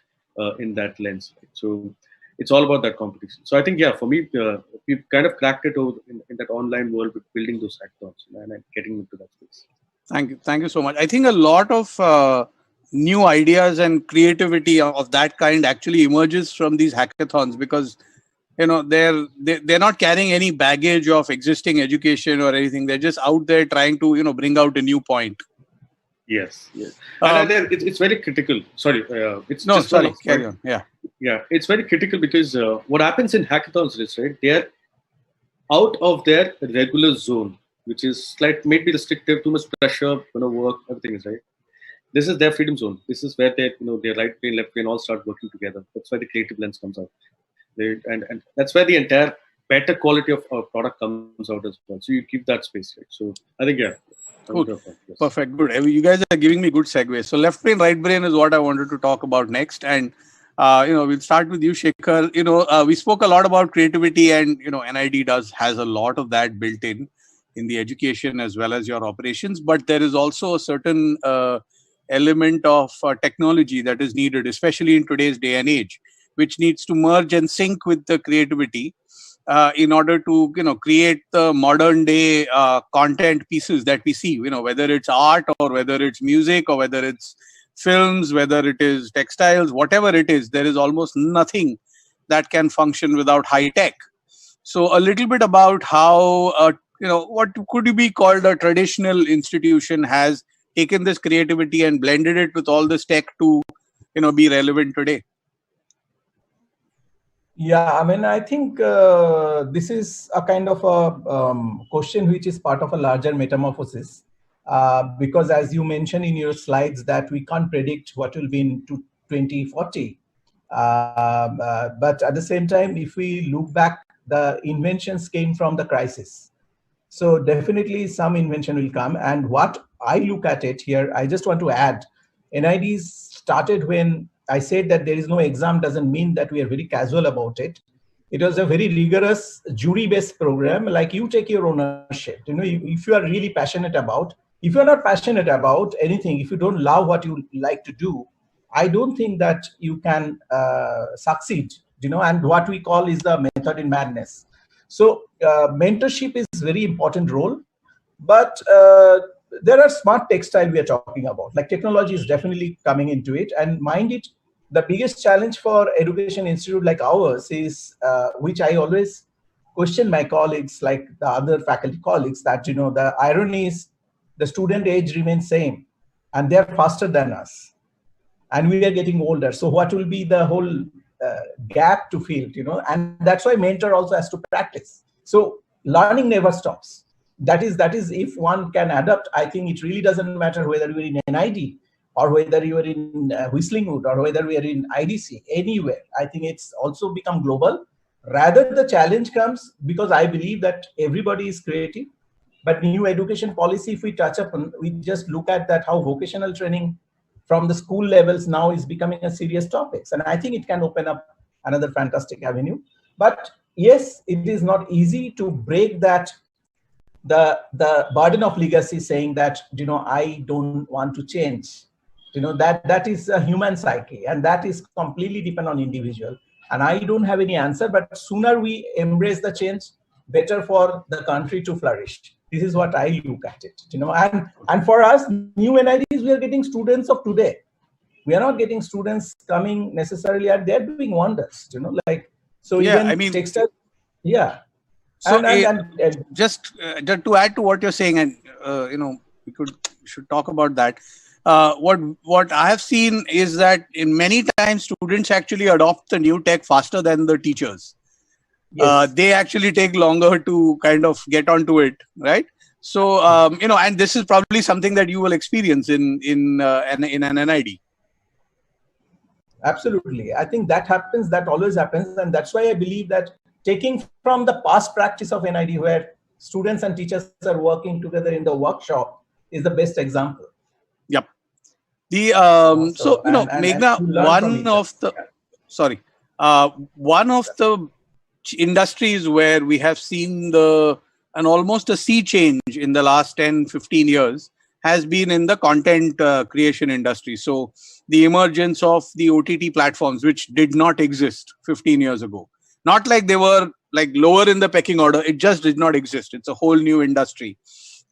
Speaker 7: in that lens. Right? So it's all about that competition. So I think, yeah, for me, we've kind of cracked it over in that online world with building those hackathons and getting into that space.
Speaker 3: Thank you so much. I think a lot of new ideas and creativity of that kind actually emerges from these hackathons, because they're not carrying any baggage of existing education or anything. They're just out there trying to bring out a new point.
Speaker 7: Yes. And it's very critical. Sorry, it's
Speaker 3: no,
Speaker 7: just
Speaker 3: sorry. Carry on.
Speaker 7: Yeah, it's very critical because what happens in hackathons is, right, they are out of their regular zone, which is maybe restrictive, too much pressure, work, everything is right. This is their freedom zone. This is where their right brain, left brain all start working together. That's where the creative lens comes out. And that's where the entire better quality of our product comes out as well. So you keep that space, right? So I think, yeah.
Speaker 3: Good. Yes. Perfect. Good. You guys are giving me good segues. So left brain, right brain is what I wanted to talk about next. And, we'll start with you, Shekhar. We spoke a lot about creativity, and, NID has a lot of that built in the education as well as your operations. But there is also a certain element of technology that is needed, especially in today's day and age, which needs to merge and sync with the creativity in order to create the modern day content pieces that we see, whether it's art or whether it's music or whether it's films, whether it is textiles, whatever it is, there is almost nothing that can function without high tech. So a little bit about how what could be called a traditional institution has taken this creativity and blended it with all this tech to be relevant today.
Speaker 6: Yeah, I mean, I think this is a kind of a question which is part of a larger metamorphosis, because as you mentioned in your slides that we can't predict what will be in 2040. But at the same time, if we look back, the inventions came from the crisis. So definitely some invention will come. And what I look at it here, I just want to add, NIDs started when I said that there is no exam doesn't mean that we are very casual about it. It was a very rigorous jury-based program. Like, you take your ownership. If you are really passionate about, if you're not passionate about anything, if you don't love what you like to do, I don't think that you can succeed. And what we call is the method in madness. So mentorship is very important role, but there are smart textile we are talking about. Like, technology is definitely coming into it. And mind it, the biggest challenge for education institute like ours is, which I always question my colleagues, like the other faculty colleagues, that, the irony is the student age remains same and they're faster than us. And we are getting older. So what will be the whole gap to fill, and that's why mentor also has to practice. So learning never stops. That is if one can adapt, I think it really doesn't matter whether you're in NID or whether you are in Whistling Wood or whether we are in IDC, anywhere. I think it's also become global. Rather, the challenge comes because I believe that everybody is creative, but new education policy, if we touch upon, we just look at that how vocational training from the school levels now is becoming a serious topic. And I think it can open up another fantastic avenue. But yes, it is not easy to break that, the burden of legacy, saying that, I don't want to change. That is a human psyche, and that is completely dependent on individual. And I don't have any answer, but sooner we embrace the change, better for the country to flourish. This is what I look at it, and for us, new NIDs, we are getting students of today. We are not getting students coming necessarily, and they're doing wonders, so
Speaker 3: yeah,
Speaker 6: even
Speaker 3: I mean,
Speaker 6: textile, yeah.
Speaker 3: So just to add to what you're saying, and we should talk about that. What I have seen is that in many times students actually adopt the new tech faster than the teachers. Yes. They actually take longer to kind of get onto it, right? So, and this is probably something that you will experience in an NID.
Speaker 6: Absolutely. I think that happens, that always happens. And that's why I believe that taking from the past practice of NID, where students and teachers are working together in the workshop, is the best example.
Speaker 3: Yep.
Speaker 6: Meghna,
Speaker 3: one of the industries where we have seen almost a sea change in the last 10-15 years has been in the content creation industry. So the emergence of the OTT platforms, which did not exist 15 years ago. Not like they were like lower in the pecking order, it just did not exist. It's a whole new industry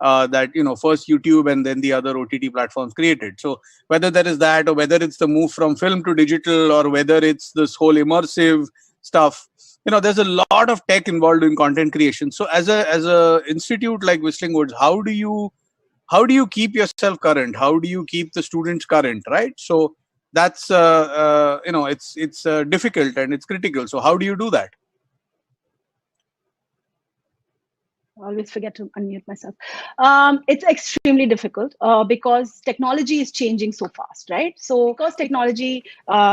Speaker 3: that, first YouTube and then the other OTT platforms created. So whether there is that, or whether it's the move from film to digital, or whether it's this whole immersive stuff, there's a lot of tech involved in content creation. So as a institute like Whistling Woods, how do you keep yourself current? How do you keep the students current, right? So that's it's difficult and it's critical. So how do you do that?
Speaker 5: I always forget to unmute myself. It's extremely difficult because technology is changing so fast, right? So because technology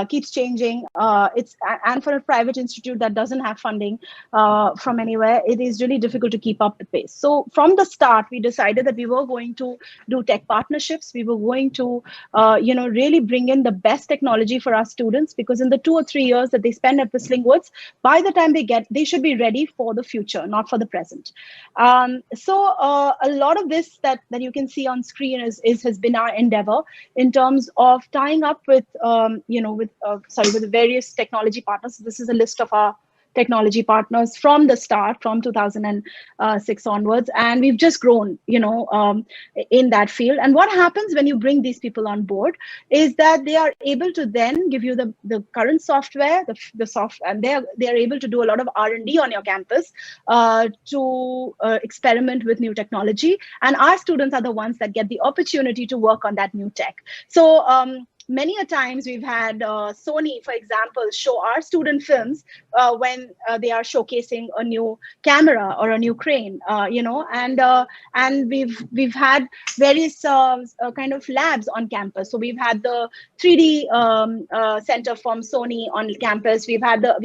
Speaker 5: keeps changing, and for a private institute that doesn't have funding from anywhere, it is really difficult to keep up the pace. So from the start, we decided that we were going to do tech partnerships. We were going to, really bring in the best technology for our students, because in the 2 or 3 years that they spend at Whistling Woods, by the time they should be ready for the future, not for the present. So a lot of this that you can see on screen has been our endeavor in terms of tying up with with various technology partners. This is a list of our technology partners from the start, from 2006 onwards, and we've just grown, in that field. And what happens when you bring these people on board is that they are able to then give you the current software, and they are able to do a lot of R&D on your campus to experiment with new technology. And our students are the ones that get the opportunity to work on that new tech. So many a times we've had Sony, for example, show our student films when they are showcasing a new camera or a new crane, and we've had various kind of labs on campus. So we've had the 3D center from Sony on campus. We've had a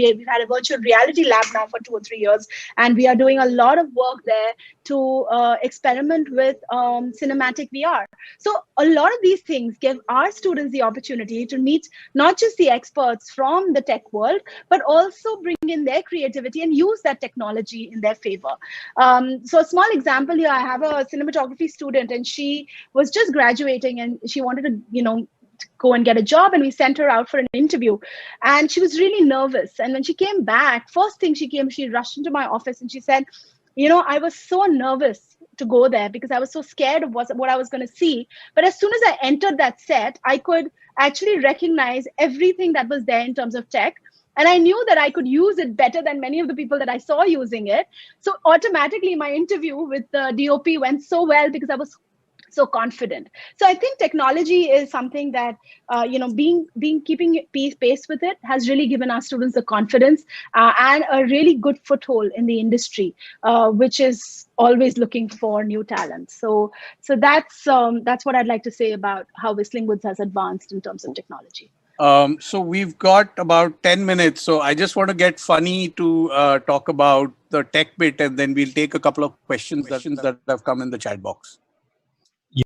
Speaker 5: virtual reality lab now for 2 or 3 years, and we are doing a lot of work there to experiment with cinematic VR. So a lot of these things give our students the opportunity to meet not just the experts from the tech world, but also bring in their creativity and use that technology in their favor. So a small example here, I have a cinematography student, and she was just graduating, and she wanted to, go and get a job, and we sent her out for an interview, and she was really nervous. And when she came back, first thing she rushed into my office and she said, I was so nervous to go there because I was so scared of what I was going to see. But as soon as I entered that set, I could actually recognize everything that was there in terms of tech. And I knew that I could use it better than many of the people that I saw using it. So automatically my interview with the DOP went so well because I was so confident. So I think technology is something that, keeping pace with it has really given our students the confidence and a really good foothold in the industry, which is always looking for new talent. So that's what I'd like to say about how Whistling Woods has advanced in terms of technology.
Speaker 3: So we've got about 10 minutes. So I just want to get Funny to talk about the tech bit, and then we'll take a couple of questions that have come in the chat box.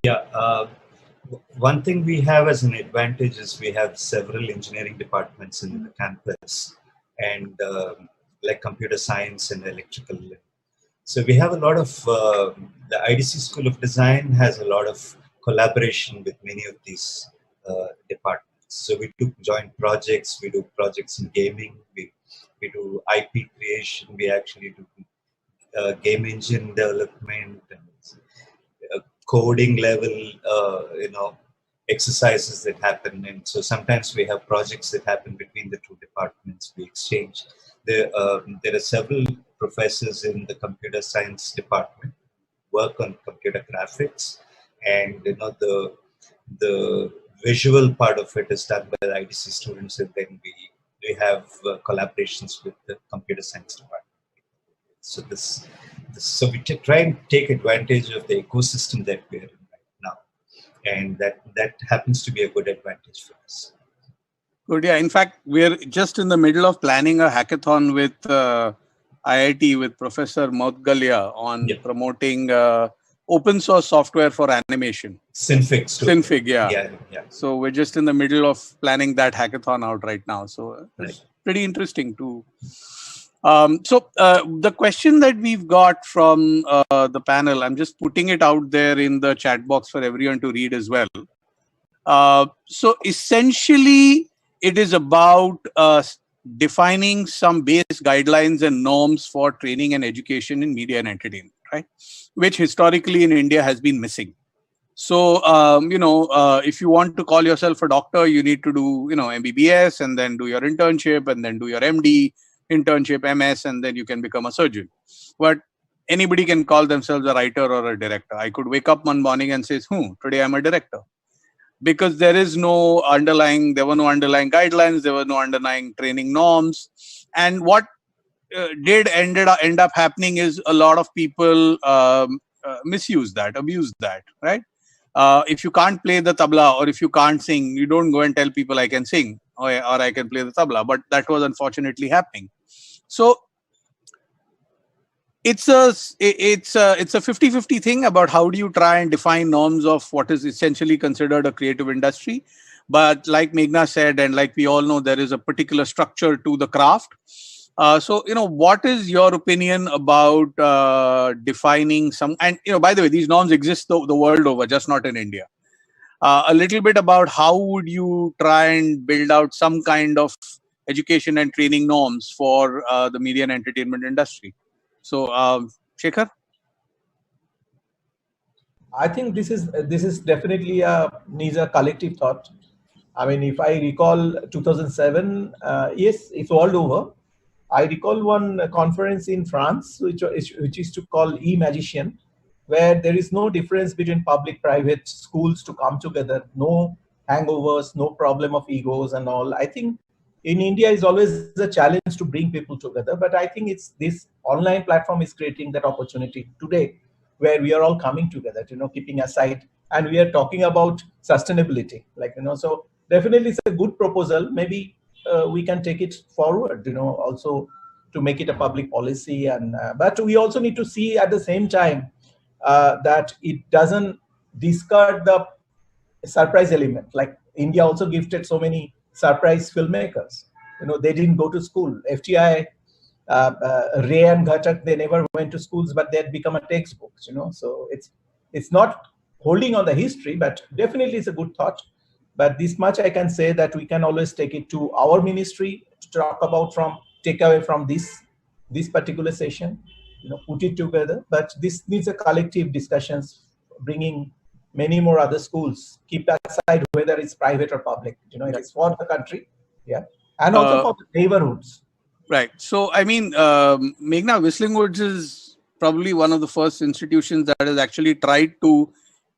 Speaker 4: Yeah, one thing we have as an advantage is we have several engineering departments in the campus, and like computer science and electrical. So we have a lot of, the IDC School of Design has a lot of collaboration with many of these departments. So we do joint projects, we do projects in gaming, we do IP creation, we actually do game engine development, and coding level, exercises that happen. And so sometimes we have projects that happen between the two departments, we exchange. There are several professors in the computer science department work on computer graphics, and the visual part of it is done by the IDC students, and then we have collaborations with the computer science department. So so we try and take advantage of the ecosystem that we're in right now, and that happens to be a good advantage for us.
Speaker 3: Good. Yeah. In fact, we're just in the middle of planning a hackathon with IIT with Professor Maudgalia on promoting open source software for animation. Synfig, yeah. So we're just in the middle of planning that hackathon out right now. So it's pretty interesting too. So the question that we've got from the panel, I'm just putting it out there in the chat box for everyone to read as well. So essentially, it is about defining some base guidelines and norms for training and education in media and entertainment, right? Which historically in India has been missing. So, if you want to call yourself a doctor, you need to do, MBBS and then do your internship and then do your MD, internship, MS, and then you can become a surgeon. But anybody can call themselves a writer or a director. I could wake up one morning and say, today I'm a director. Because there were no underlying guidelines, there were no underlying training norms. And what did end up happening is a lot of people misuse that, abuse that, right? If you can't play the tabla or if you can't sing, you don't go and tell people I can sing or I can play the tabla. But that was unfortunately happening. So it's a 50-50 thing about how do you try and define norms of what is essentially considered a creative industry. But like Meghna said, and like we all know, there is a particular structure to the craft. So, what is your opinion about defining some, and, by the way, these norms exist the world over, just not in India. A little bit about how would you try and build out some kind of education and training norms for the media and entertainment industry. So, Shekhar?
Speaker 6: I think this is definitely needs a collective thought. I mean, if I recall 2007, yes, it's all over. I recall one conference in France, which is to call E-Magician, where there is no difference between public-private schools to come together, no hangovers, no problem of egos and all. I think in India is always a challenge to bring people together, but I think it's this online platform is creating that opportunity today, where we are all coming together, keeping aside, and we are talking about sustainability, so definitely it's a good proposal. Maybe we can take it forward, also to make it a public policy, and but we also need to see at the same time that it doesn't discard the surprise element. Like India also gifted so many surprise filmmakers. They didn't go to school. FTI, Ray and Ghatak, they never went to schools, but they had become a textbook. So it's not holding on the history, but definitely it's a good thought. But this much I can say that we can always take it to our ministry to talk about take away from this particular session, put it together. But this needs a collective discussions, bringing many more other schools, keep aside whether it's private or public, it's for the country, and also for the neighborhoods.
Speaker 3: Right. So, I mean, Meghna, Whistling Woods is probably one of the first institutions that has actually tried to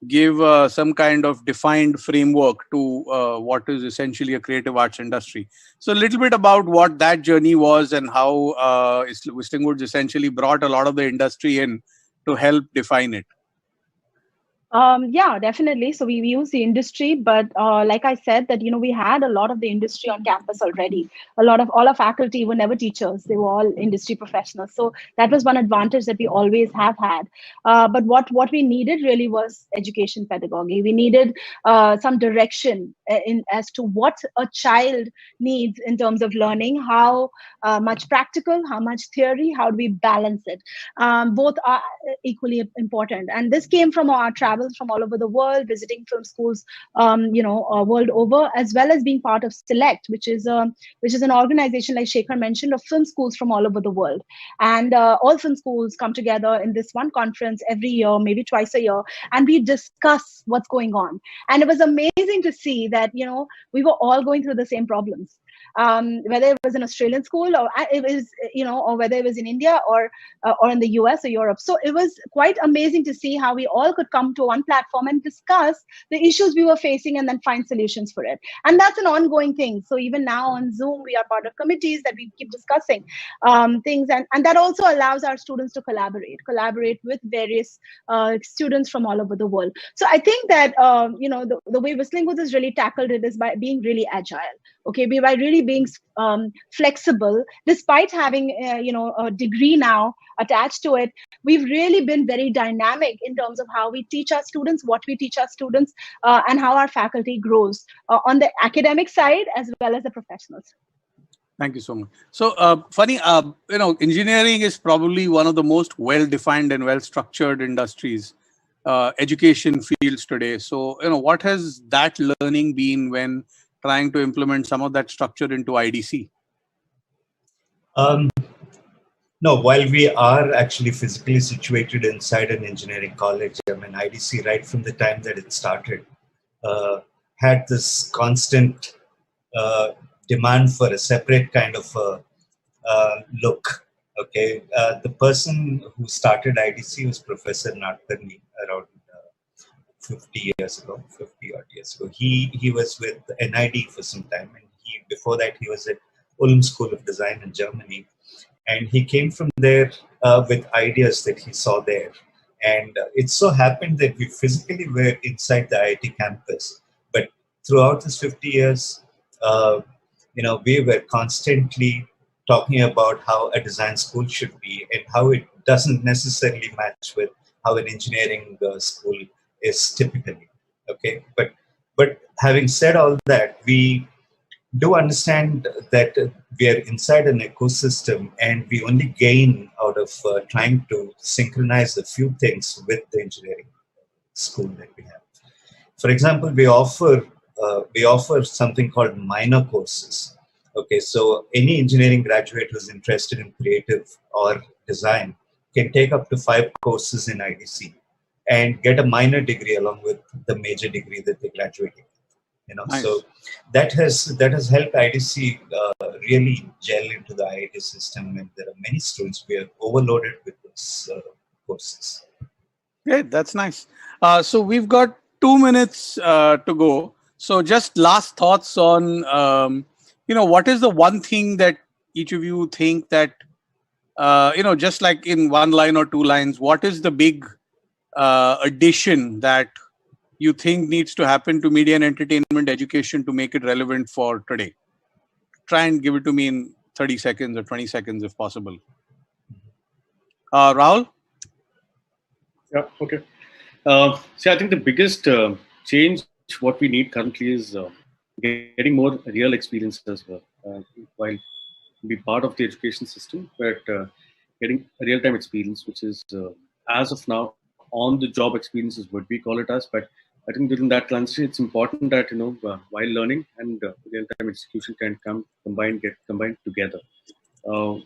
Speaker 3: give some kind of defined framework to what is essentially a creative arts industry. So a little bit about what that journey was and how Whistling Woods essentially brought a lot of the industry in to help define it.
Speaker 5: Yeah, definitely. So we use the industry, but like I said, that we had a lot of the industry on campus already. All our faculty were never teachers; they were all industry professionals. So that was one advantage that we always have had. But what we needed really was education pedagogy. We needed some direction as to what a child needs in terms of learning. How much practical, how much theory, how do we balance it? Both are equally important, and this came from our travels from all over the world, visiting film schools, world over, as well as being part of Select, which is an organization, like Shekhar mentioned, of film schools from all over the world. And all film schools come together in this one conference every year, maybe twice a year, and we discuss what's going on. And it was amazing to see that we were all going through the same problems. whether it was an Australian school or it was, or whether it was in India or in the US or Europe. So it was quite amazing to see how we all could come to one platform and discuss the issues we were facing and then find solutions for it. And that's an ongoing thing. So even now on Zoom, we are part of committees that we keep discussing things. And that also allows our students to collaborate with various students from all over the world. So I think that, the way Whistling Woods has really tackled it is by being really agile. Okay, by really being flexible, despite having a degree now attached to it, we've really been very dynamic in terms of how we teach our students, what we teach our students, and how our faculty grows on the academic side as well as the professionals.
Speaker 3: Thank you so much. So, funny, engineering is probably one of the most well-defined and well-structured industries, education fields today. So, what has that learning been when trying to implement some of that structure into IDC?
Speaker 4: No, while we are actually physically situated inside an engineering college, I mean, IDC, right from the time that it started, had this constant demand for a separate kind of look. Okay, the person who started IDC was Professor Nadkarni around 50 odd years ago. He was with NID for some time, and before that he was at Ulm School of Design in Germany. And he came from there with ideas that he saw there. And it so happened that we physically were inside the IIT campus. But throughout this 50 years, we were constantly talking about how a design school should be and how it doesn't necessarily match with how an engineering school is typically. Okay, but having said all that, we do understand that we are inside an ecosystem and we only gain out of trying to synchronize a few things with the engineering school that we have. For example, we offer something called minor courses. Okay, so any engineering graduate who's interested in creative or design can take up to 5 courses in IDC and get a minor degree along with the major degree that they graduated.
Speaker 3: Nice.
Speaker 4: So that has helped IDC really gel into the IIT system, and there are many students we are overloaded with those courses.
Speaker 3: Great, that's nice. So we've got 2 minutes to go. So just last thoughts on, what is the one thing that each of you think that, just like in 1 line or 2 lines, what is the big addition that you think needs to happen to media and entertainment education to make it relevant for today? Try and give it to me in 30 seconds or 20 seconds if possible. Rahul?
Speaker 7: Yeah, okay. See, I think the biggest change what we need currently is getting more real experiences while be part of the education system, but getting a real-time experience, which is as of now on-the-job experiences, what we call it as. But I think during that transition, it's important that while learning and real-time execution can get combined together.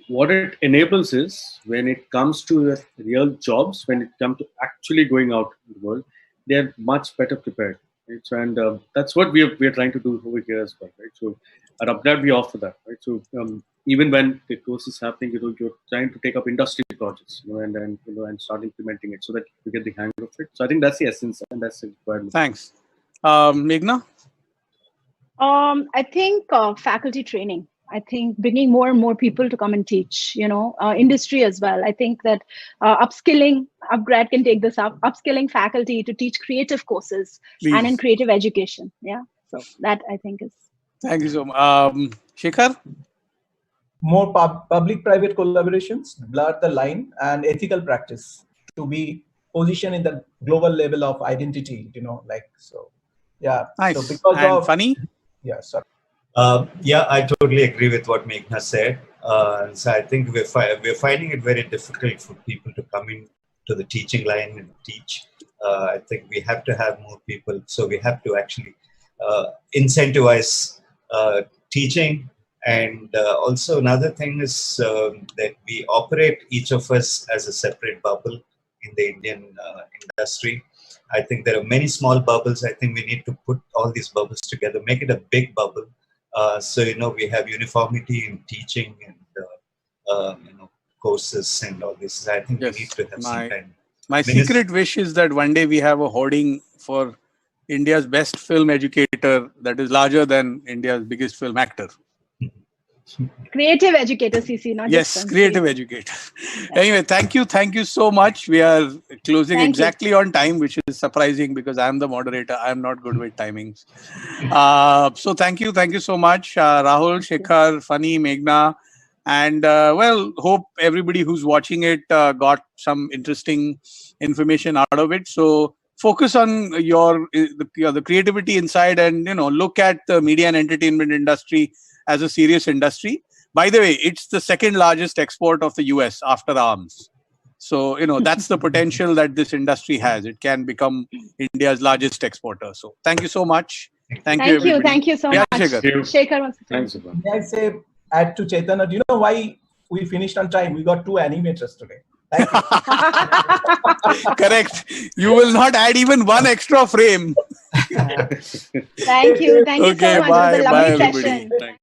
Speaker 7: What it enables is when it comes to real jobs, when it comes to actually going out in the world, they're much better prepared. Right? So, and that's what we are trying to do over here as well. Right? So at Upgrad, we offer that. Right? So even when the course is happening, you're trying to take up industry projects, and start implementing it so that you get the hang of it. So I think that's the essence, and that's the requirement.
Speaker 3: Thanks. Meghna?
Speaker 5: I think faculty training. I think bringing more and more people to come and teach, industry as well. I think that upskilling, Upgrad can take this up, upskilling faculty to teach creative courses. Please. And in creative education. Yeah. So that I think is.
Speaker 3: Thank you so much. Shekhar?
Speaker 6: More public-private collaborations, blur the line, and ethical practice to be positioned in the global level of identity, so. Yeah.
Speaker 3: Nice.
Speaker 6: So because
Speaker 3: and
Speaker 6: of
Speaker 3: funny?
Speaker 6: Yeah, sorry.
Speaker 4: Yeah, I totally agree with what Meghna said. So I think we're finding it very difficult for people to come in to the teaching line and teach. I think we have to have more people. So we have to actually incentivize teaching. And also another thing is that we operate each of us as a separate bubble in the Indian industry. I think there are many small bubbles. I think we need to put all these bubbles together, make it a big bubble So, we have uniformity in teaching and, courses and all this. I think
Speaker 3: Yes.
Speaker 4: we need to have some kind.
Speaker 3: My secret wish is that one day we have a hoarding for India's best film educator that is larger than India's biggest film actor.
Speaker 5: Creative educator, CC, not
Speaker 3: yes,
Speaker 5: just
Speaker 3: creative educator. Anyway, thank you so much. We are closing exactly on time, which is surprising because I'm the moderator. I'm not good with timings. So thank you so much, Rahul, Shekhar, Funny, Meghna, and hope everybody who's watching it got some interesting information out of it. So focus on the creativity inside, and look at the media and entertainment industry as a serious industry. By the way, it's the second largest export of the US after arms. So, that's the potential that this industry has. It can become India's largest exporter. So, thank you so much. Thank you, everybody.
Speaker 5: Thank you so much. Shekhar.
Speaker 6: Thanks. May I say, add to Chaitanya, do you know why we finished on time? We got 2 animators today. Thank you.
Speaker 3: Correct. You will not add even one extra frame.
Speaker 5: Thank you. Thank you so much.
Speaker 3: Bye.
Speaker 5: It was a lovely
Speaker 3: Bye,
Speaker 5: session.
Speaker 3: everybody.